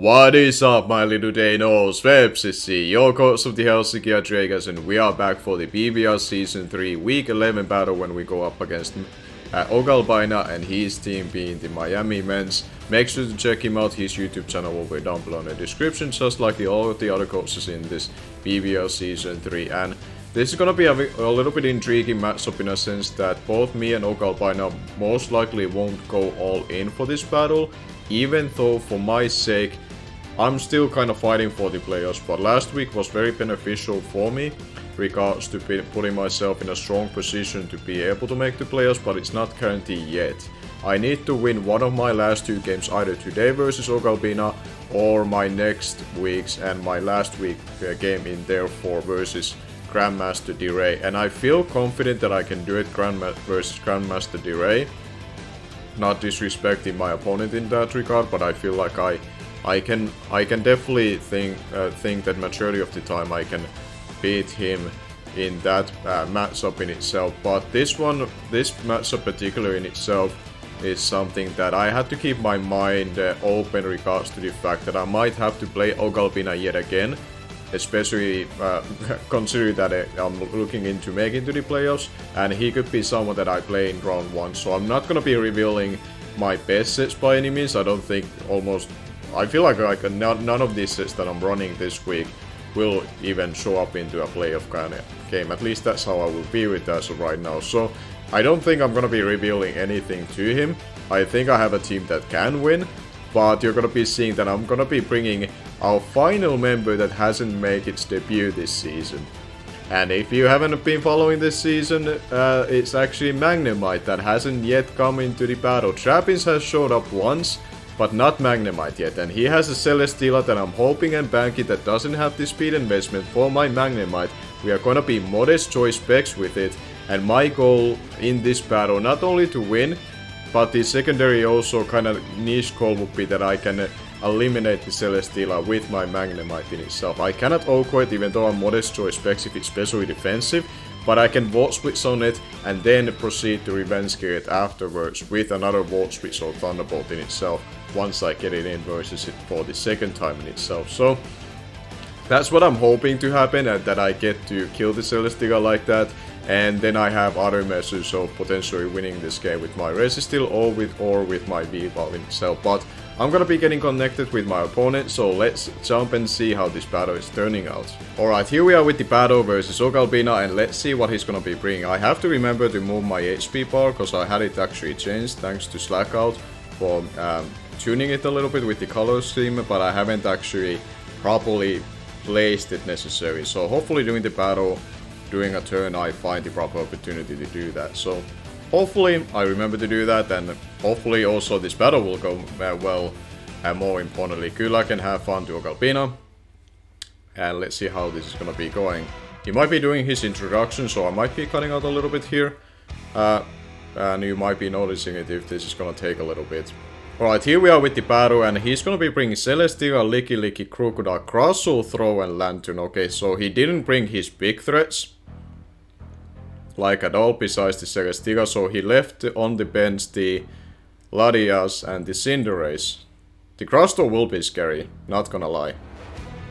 What is up, my little Deinos? Vepsis, your coach of the Helsinki Hydreigons, and we are back for the BBR Season 3 Week 11 battle when we go up against Ogalbina and his team being the Miami Mence. Make sure to check him out, his YouTube channel will be down below in the description, just like all of the other coaches in this BBR Season 3. And this is gonna be a little bit intriguing matchup in a sense that both me and Ogalbina most likely won't go all in for this battle, even though for my sake I'm still kind of fighting for the playoffs. But last week was very beneficial for me regards to putting myself in a strong position to be able to make the playoffs, but it's not guaranteed yet. I need to win one of my last two games, either today versus Ogalbina or my next week's and my last week game in there for versus Grandmaster D-Ray, and I feel confident that I can do it versus Grandmaster D-Ray. Not disrespecting my opponent in that regard, but I feel like I can definitely think that majority of the time I can beat him in that matchup in itself. But this matchup particular in itself is something that I had to keep my mind open regards to the fact that I might have to play Ogalbina yet again. Especially considering that I'm looking into making to the playoffs, and he could be someone that I play in round 1. So I'm not gonna be revealing my best sets by any means. I don't think I feel like none of these sets that I'm running this week will even show up into a playoff kind of game. At least that's how I will be with that right now. So I don't think I'm gonna be revealing anything to him. I think I have a team that can win, but you're gonna be seeing that I'm gonna be bringing our final member that hasn't made its debut this season. And if you haven't been following this season, it's actually MAGNEMITE that hasn't yet come into the battle. Trappins has showed up once, but not MAGNEMITE yet. And he has a Celesteela that I'm hoping and banking that doesn't have the speed investment for my MAGNEMITE. We are gonna be modest choice specs with it. And my goal in this battle, not only to win, but the secondary also kind of niche goal would be that I can eliminate the Celesteela with my MAGNEMITE in itself. I cannot OHKO it even though I'm modest choice specs if it's specially defensive, but I can Volt Switch on it and then proceed to Revenge Gear it afterwards with another Volt Switch or Thunderbolt in itself once I get it in versus it for the second time in itself. So that's what I'm hoping to happen, and that I get to kill the Celesteela like that. And then I have other measures of potentially winning this game with my Resisteel or with my V-Valve in itself. But I'm gonna be getting connected with my opponent, so let's jump and see how this battle is turning out. Alright, here we are with the battle versus Ogalbina, and let's see what he's gonna be bringing. I have to remember to move my HP bar, because I had it actually changed thanks to SlackOut for tuning it a little bit with the color scheme, but I haven't actually properly placed it necessary. So hopefully during the battle, during a turn, I find the proper opportunity to do that. So hopefully I remember to do that, and hopefully also this battle will go well, and more importantly, good luck and have fun to Ogalbina. And let's see how this is gonna be going. He might be doing his introduction, so I might be cutting out a little bit here. And you might be noticing it if this is gonna take a little bit. Alright, here we are with the battle, and he's gonna be bringing Celesteela, Licky, Crocodile, Crustle, Throw, and Lantern. Okay, so he didn't bring his big threats like at all besides the Celesteela, so he left on the bench the Latias and the Cinderace. The Crustle will be scary, not gonna lie.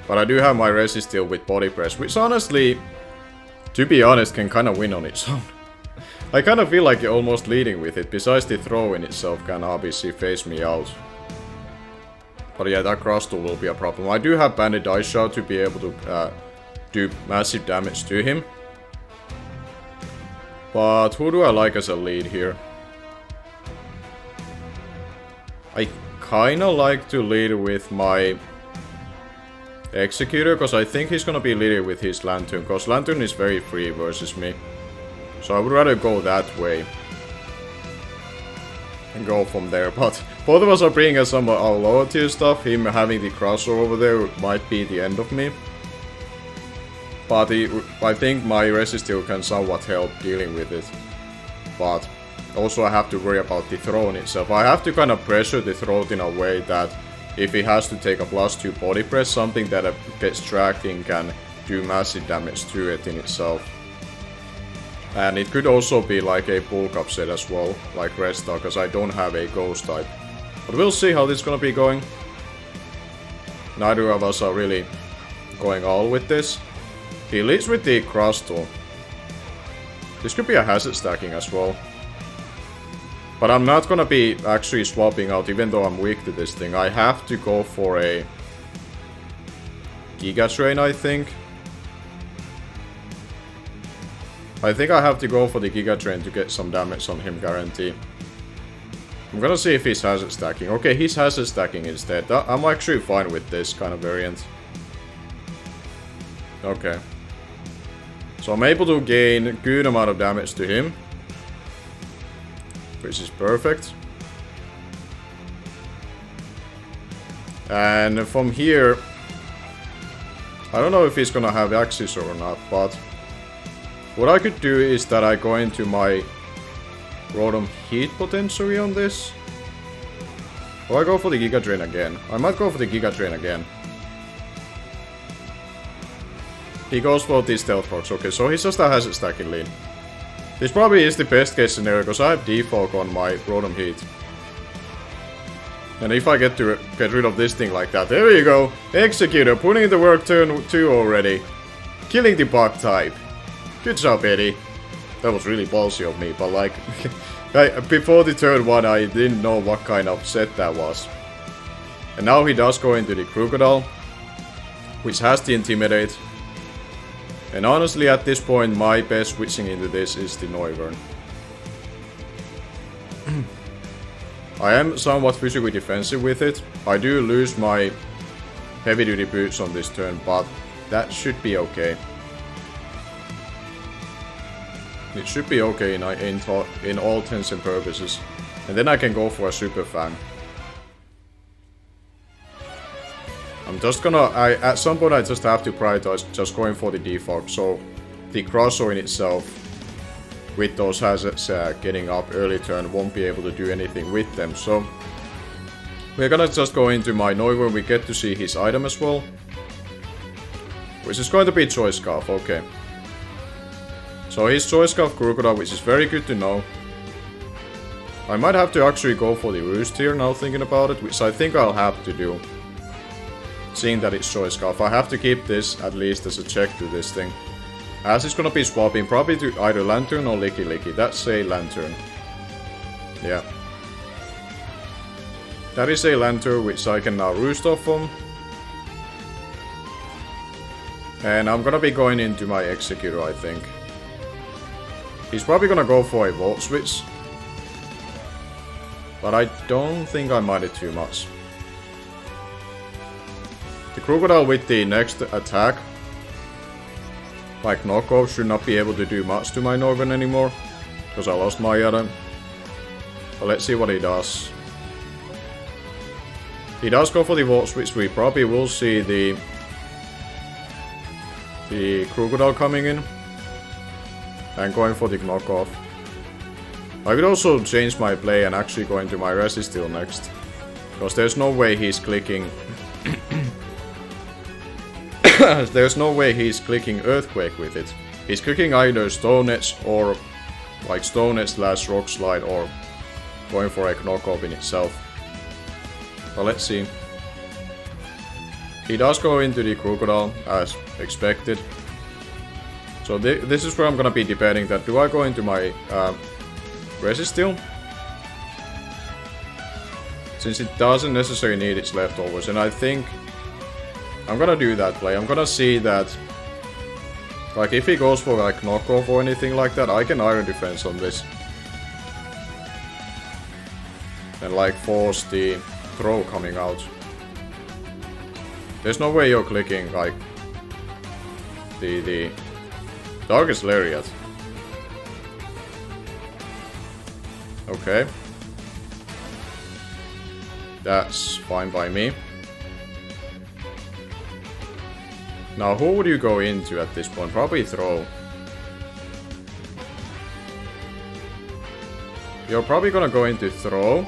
But I do have my Resisteel with Body Press, which honestly, to be honest, can kinda win on its own. I kinda feel like you're almost leading with it, besides the throw in itself can obviously phase me out. But yeah, that Crustle will be a problem. I do have Banded Ice Shot to be able to do massive damage to him. But who do I like as a lead here? I kinda like to lead with my Executor, because I think he's gonna be leading with his Lantern, because Lantern is very free versus me. So I would rather go that way and go from there. But both of us are bringing some of our lower tier stuff. Him having the Crusher over there might be the end of me. But I think my Resisteel can somewhat help dealing with it. But also I have to worry about the Throne itself. I have to kind of pressure the Throat in a way that if he has to take a +2 body press, something that gets tracking can do massive damage to it in itself. And it could also be like a bulk up set as well, like Resta, because I don't have a Ghost type. But we'll see how this is gonna be going. neither of us are really going all with this. He leads with the cross tool. This could be a hazard stacking as well. But I'm not gonna be actually swapping out, even though I'm weak to this thing. I have to go for a Giga Train, I think. I think I have to go for the Giga Train to get some damage on him, guarantee. I'm gonna see if he's hazard stacking. Okay, he's hazard stacking instead. I'm actually fine with this kind of variant. Okay. So I'm able to gain a good amount of damage to him. Which is perfect. And from here, I don't know if he's gonna have Axis or not, but what I could do is that I go into my Rotom Heat potentially on this. Or I go for the Giga Drain again. I might go for the Giga Drain again. He goes for the Stealth Rocks. Okay, so he's just a hazard stacking lead. This probably is the best case scenario because I have Defog on my Rotom Heat. And if I get rid of this thing like that, there you go! Executor, putting in the work turn 2 already. Killing the bug type. Good job, Eddie. That was really ballsy of me, but like... before the turn 1 I didn't know what kind of set that was. And now he does go into the Crocodile, which has the Intimidate. And honestly, at this point, my best switching into this is the Noivern. I am somewhat physically defensive with it. I do lose my heavy duty boots on this turn, but that should be okay. It should be okay in all intents and purposes. And then I can go for a Super Fan. I'm just gonna, at some point I just have to prioritize just going for the defog, so the Crosso in itself, with those hazards getting up early turn, won't be able to do anything with them, so we're gonna just go into my Noivern. We get to see his item as well, which is going to be Choice Scarf, okay. So his Choice Scarf Crocodile, which is very good to know. I might have to actually go for the Roost here now thinking about it, which I think I'll have to do. Seeing that it's Choice Scarf, I have to keep this at least as a check to this thing. As it's gonna be swapping probably to either Lantern or Licky Licky. That's a Lantern. Yeah. That is a Lantern which I can now Roost off from. And I'm gonna be going into my Executor, I think. He's probably gonna go for a Volt Switch. But I don't think I mind it too much. The Crocodile with the next attack, like knockoff, should not be able to do much to my Noivern anymore, because I lost my item. But let's see what he does. He does go for the Volt Switch. We probably will see the Crocodile coming in and going for the knockoff. I could also change my play and actually go into my Resisteel next, because there's no way he's clicking. There's no way he's clicking Earthquake with it. He's clicking either Stone Edge or like Stone Edge / Rock Slide, or going for a knockoff in itself. But let's see. He does go into the Crocodile as expected. So this is where I'm gonna be debating that. Do I go into my Resisteel? Since it doesn't necessarily need its leftovers, and I think I'm gonna do that play. I'm gonna see that, like, if he goes for like knockoff or anything like that, I can Iron Defense on this. And like force the throw coming out. There's no way you're clicking like the Darkest Lariat. Okay. That's fine by me. Now, who would you go into at this point? Probably Throw. You're probably gonna go into Throw.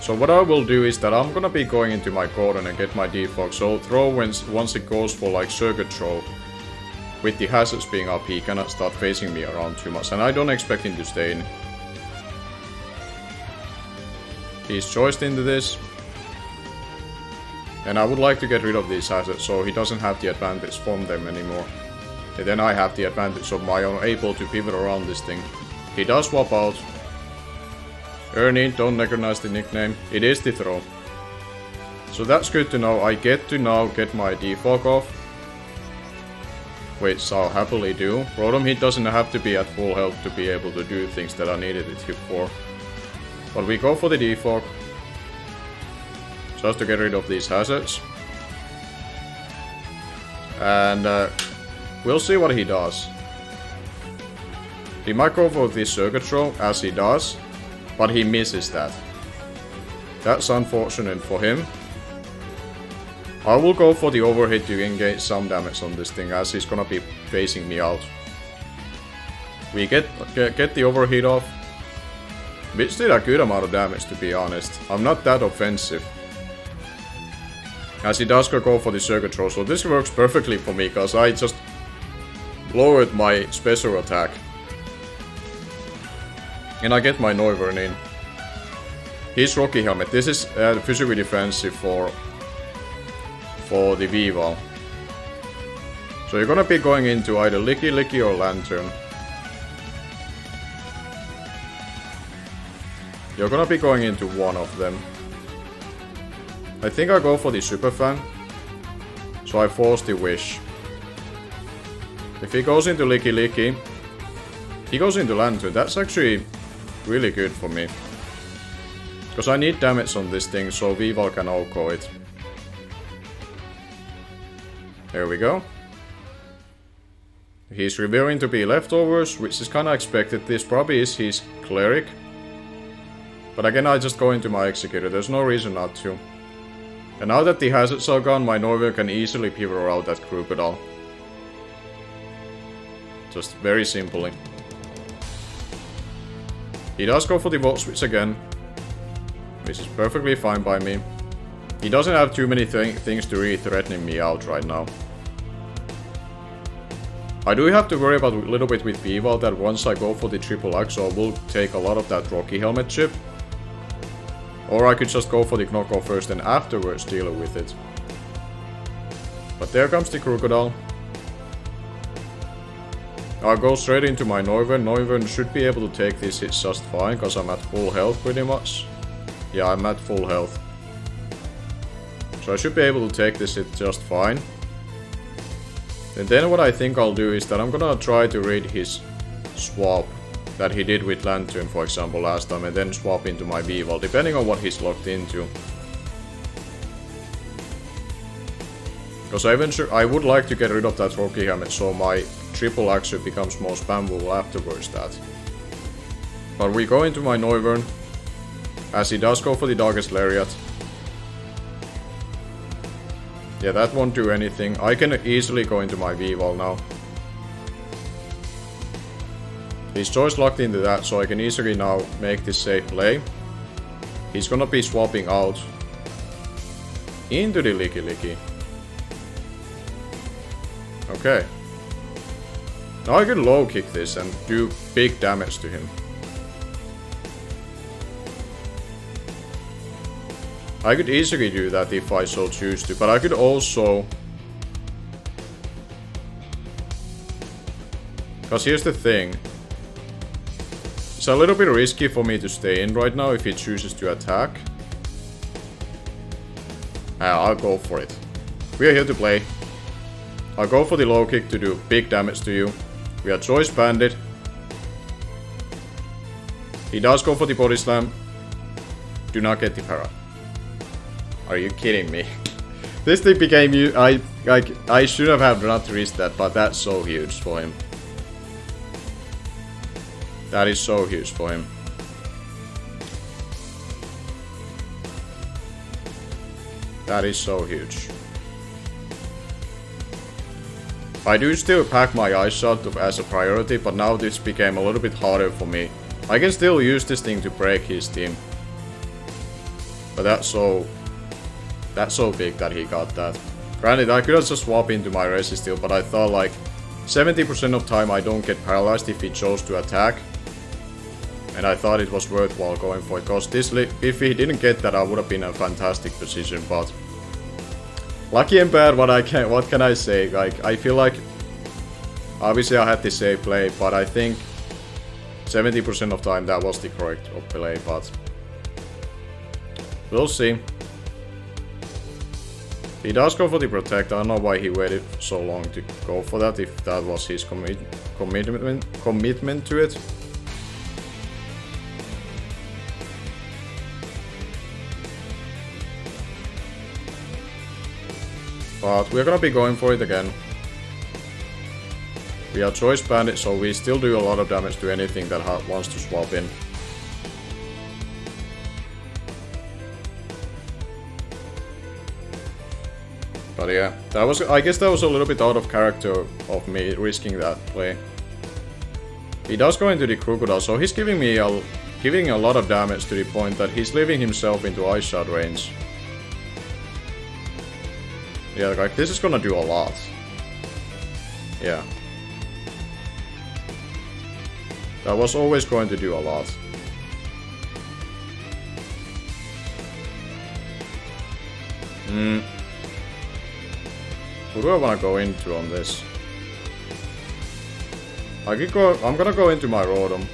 So what I will do is that I'm gonna be going into my Gordon and get my defog. So Throw, once it goes for like Circuit Throw, with the hazards being up, he cannot start facing me around too much. And I don't expect him to stay in. He's choiced into this. And I would like to get rid of these assets so he doesn't have the advantage from them anymore. And then I have the advantage of my own able to pivot around this thing. He does swap out. Ernie, don't recognize the nickname. It is the throw. So that's good to know. I get to now get my defog off. Which I'll happily do. Rotom Hit doesn't have to be at full health to be able to do things that I needed it for. But we go for the defog. Just to get rid of these hazards. And we'll see what he does. He might go for this circuit throw, as he does. But he misses that. That's unfortunate for him. I will go for the overhit to engage some damage on this thing, as he's gonna be facing me out. We get the overhit off. Which did a good amount of damage, to be honest. I'm not that offensive. As he does go for the circuit throw, so this works perfectly for me, because I just lowered my special attack. And I get my Noivern in. His Rocky Helmet. This is physically defensive for the V-Val. So you're gonna be going into either Licky Licky or Lantern. You're gonna be going into one of them. I think I go for the Super Fan. So I force the Wish. If he goes into Licky Licky, he goes into Lantern. That's actually really good for me. Because I need damage on this thing so V-Val can OHKO it. There we go. He's revealing to be leftovers, which is kinda expected. This probably is his Cleric. But again, I just go into my Executor. There's no reason not to. And now that the hazards are gone, my Noivern can easily pivot out that Crocodile. Just very simply. He does go for the Volt Switch again. Which is perfectly fine by me. He doesn't have too many things to really threaten me out right now. I do have to worry about a little bit with V-Val that once I go for the triple axe, so I will take a lot of that Rocky Helmet chip. Or I could just go for the knockoff first and afterwards deal with it. But there comes the Crocodile. I'll go straight into my Noivern. Noivern should be able to take these hits just fine, because I'm at full health pretty much. Yeah, I'm at full health. So I should be able to take this hit just fine. And then what I think I'll do is that I'm gonna try to read his swap that he did with Lantern, for example, last time, and then swap into my V-Val, depending on what he's locked into. Because I would like to get rid of that Rocky Helmet, so my triple action becomes more spammable afterwards that. But we go into my Noivern, as he does go for the Darkest Lariat. Yeah, that won't do anything. I can easily go into my V-Val now. His choice locked into that, so I can easily now make this safe play. He's gonna be swapping out into the Licky Licky. Okay. Now I can low kick this and do big damage to him. I could easily do that if I so choose to, but I could also... Because here's the thing. It's a little bit risky for me to stay in right now if he chooses to attack. I'll go for it. We are here to play. I'll go for the low kick to do big damage to you. We are Choice Bandit. He does go for the Body Slam. Do not get the para. Are you kidding me? This thing became... I should have not risked that, but that's so huge for him. That is so huge for him. That is so huge. I do still pack my Ice Shot as a priority, but now this became a little bit harder for me. I can still use this thing to break his team. But that's so big that he got that. Granted, I could have just swapped into my Resisteel, but I thought like 70% of time I don't get paralyzed if he chose to attack. And I thought it was worthwhile going for it, because if he didn't get that, I would have been in a fantastic position, but Lucky and bad, what can I say? Like, I feel like obviously I had the safe play, but I think 70% of time that was the correct play, but we'll see. He does go for the protect. I don't know why he waited so long to go for that, if that was his commitment to it. But we're gonna be going for it again. We are choice bandit, so we still do a lot of damage to anything that wants to swap in. But yeah, that was, I guess that was a little bit out of character of me risking that play. He does go into the crocodile, so he's giving me giving a lot of damage to the point that he's leaving himself into ice shot range. Yeah, like this is gonna do a lot. Yeah. That was always going to do a lot. Who do I wanna go into on this? I'm gonna go into my Rotom.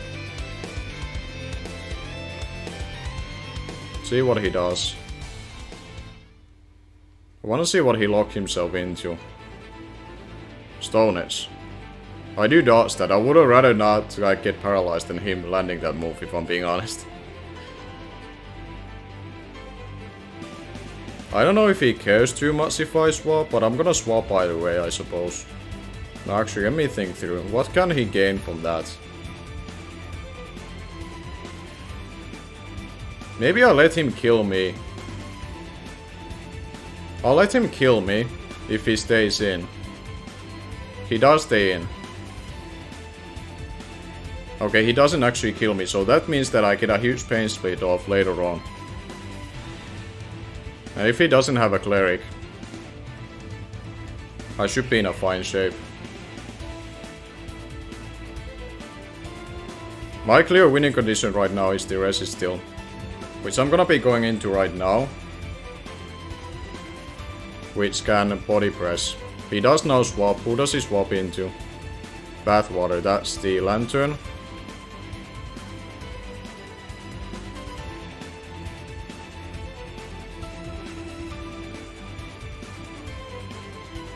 See what he does. I wanna see what he locked himself into. Stone Edge. I do dodge that. I would have rather not like get paralyzed than him landing that move, if I'm being honest. I don't know if he cares too much if I swap, but I'm gonna swap either way, I suppose. Now actually, let me think through. What can he gain from that? Maybe I'll let him kill me. I'll let him kill me if he stays in. He does stay in. Okay, he doesn't actually kill me, so that means that I get a huge pain split off later on. And if he doesn't have a cleric, I should be in a fine shape. My clear winning condition right now is the resist still, which I'm gonna be going into right now. Which can body press. He does now swap. Who does he swap into? Bathwater, that's the lantern.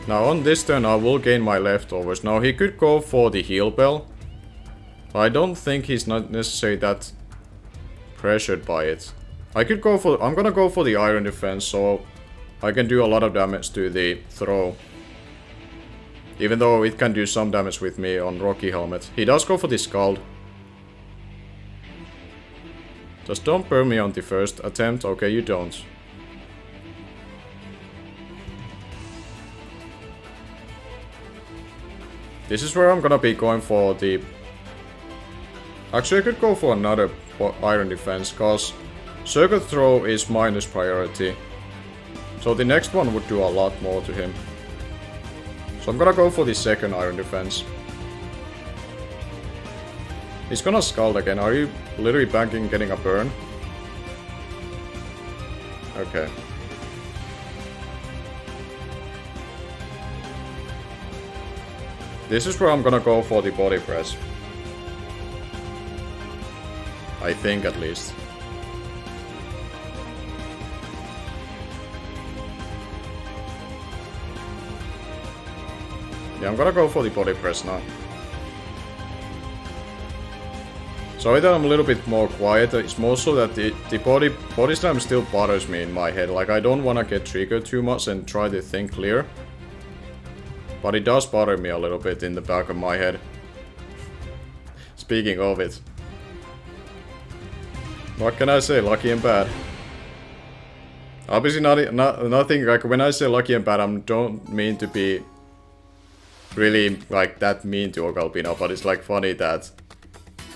Now on this turn I will gain my leftovers. Now he could go for the heal bell. But I don't think he's not necessarily that pressured by it. I'm gonna go for the iron defense, so I can do a lot of damage to the throw. Even though it can do some damage with me on Rocky Helmet. He does go for the Scald. Just don't burn me on the first attempt. Okay, you don't. This is where I'm gonna be going for the... Actually, I could go for another iron defense, cause circuit throw is minus priority. So the next one would do a lot more to him. So I'm gonna go for the second iron defense. He's gonna Scald again. Are you literally banking getting a burn? Okay. This is where I'm gonna go for the body press. I think at least. Yeah, I'm gonna go for the body press now. Sorry that I'm a little bit more quiet. It's more so that the body slam still bothers me in my head. Like, I don't wanna get triggered too much and try to think clear. But it does bother me a little bit in the back of my head. Speaking of it. What can I say? Lucky and bad. Obviously nothing, like when I say lucky and bad, I don't mean to be really like that mean to Ogalbina, but it's like funny that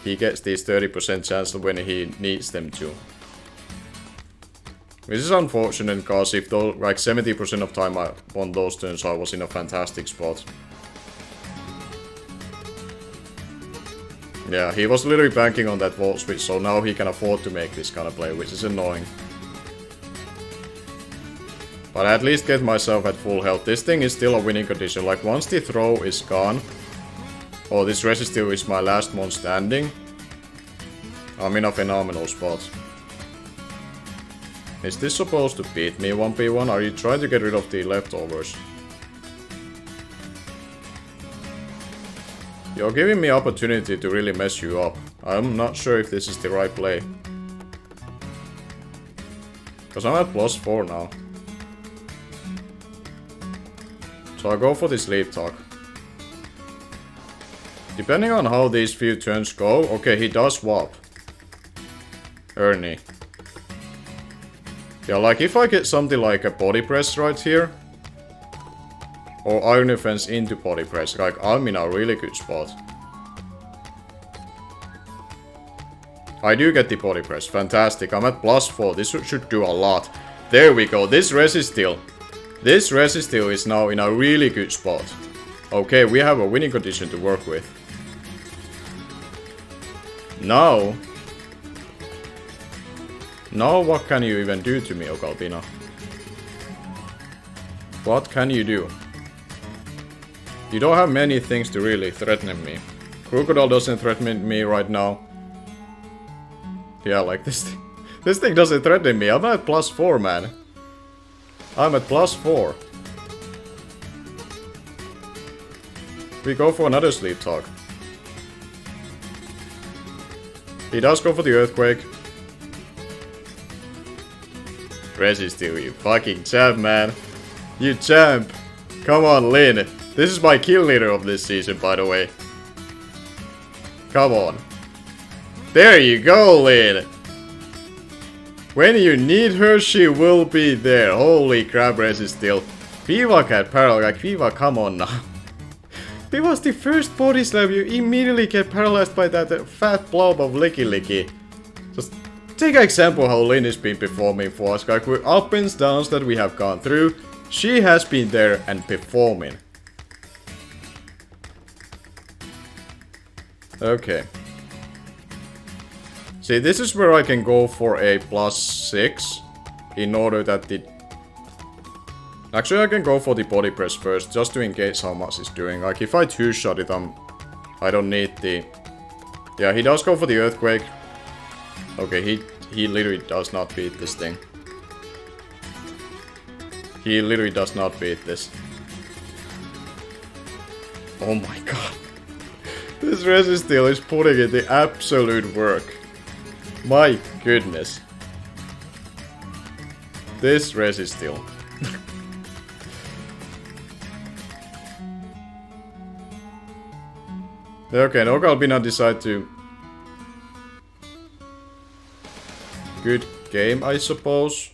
he gets these 30% chance when he needs them to. Which is unfortunate, because if though like 70% of time on those turns I was in a fantastic spot. Yeah, he was literally banking on that volt switch, so now he can afford to make this kind of play, which is annoying. But at least get myself at full health. This thing is still a winning condition. Like, once the throw is gone... Oh, this resistor is my last one standing. I'm in a phenomenal spot. Is this supposed to beat me 1v1? Are you trying to get rid of the leftovers? You're giving me opportunity to really mess you up. I'm not sure if this is the right play. Because I'm at +4 now. So I go for the sleep talk. Depending on how these few turns go... Okay, he does swap. Ernie. Yeah, like if I get something like a body press right here. Or iron defense into body press. Like, I'm in a really good spot. I do get the body press. Fantastic. I'm at +4. This should do a lot. There we go. This resistil. This resistil is now in a really good spot. Okay, we have a winning condition to work with. Now... Now what can you even do to me, Ogalbina? What can you do? You don't have many things to really threaten me. Crocodile doesn't threaten me right now. Yeah, like this thing. This thing doesn't threaten me. I'm at +4, man. I'm at +4. We go for another sleep talk. He does go for the earthquake. Resistil, you fucking champ, man. You champ. Come on, Lin. This is my kill leader of this season, by the way. Come on. There you go, Lin. When you need her, she will be there. Holy crap, Resistil. Viva cat paralyzed. Like, Viva, come on now. Viva's the first body slam. You immediately get paralyzed by that fat blob of Licky Licky. Just take an example how Lin has been performing for us. Like, with up and downs that we have gone through, she has been there and performing. Okay. See, this is where I can go for a +6 in order that the... Actually, I can go for the body press first, just to engage how much it's doing. Like, if I two-shot it, I don't need the... Yeah, he does go for the earthquake. Okay, he literally does not beat this thing. He literally does not beat this. Oh my god. This Resistil is putting in the absolute work. My goodness. This Resistil. Okay, and Ogalbina decide to... Good game, I suppose.